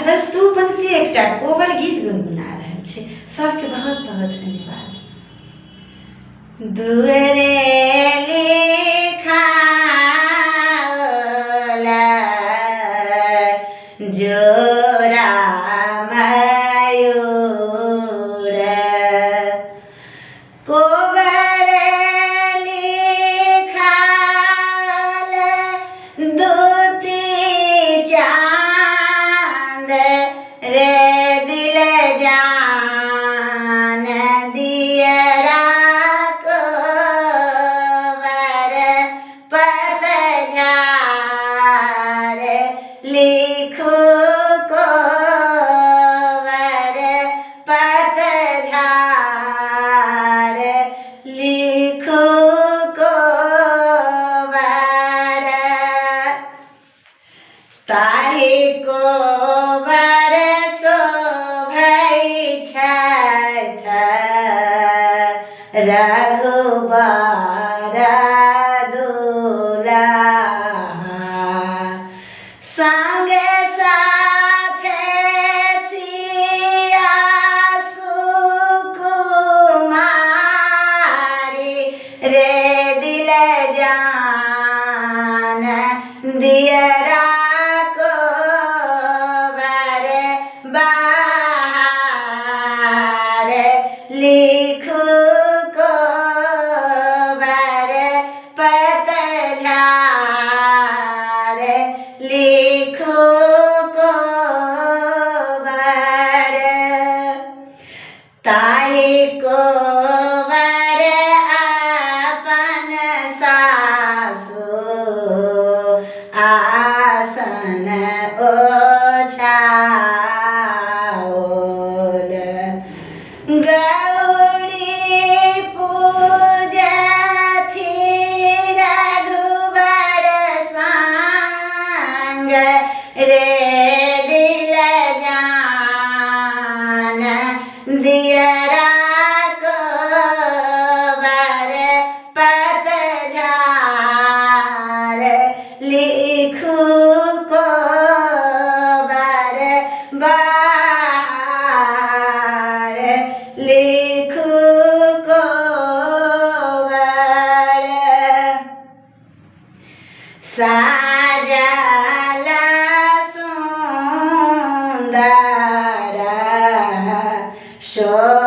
वस्तु पंक्ति एक कोबर गीत गुनगुना रहे छे। सबके बहुत बहुत धन्यवाद। दुअरे लिखावला जोड़ा मयूर कोबर लिखाल दूती चांद रे दिल जान दियरा कोबर पतझार लिखू कोबर पतझार लिखू कोबर ताहि कोबर शोभै छथि रघुबर दुलाहा संगे साथे सिया सुकुमारी रे दिल जान दियरा कोबर बहार लिखू कोबर पतझार लिखू कोबर ताहि कोबर अपन सासु आसन ओछाओल गौरी पूजथि रघुबर संग रे दिल जान दियरा कोबर पतझार लिखू कोबर बहार लिखू कोबर साजल सुंदर शो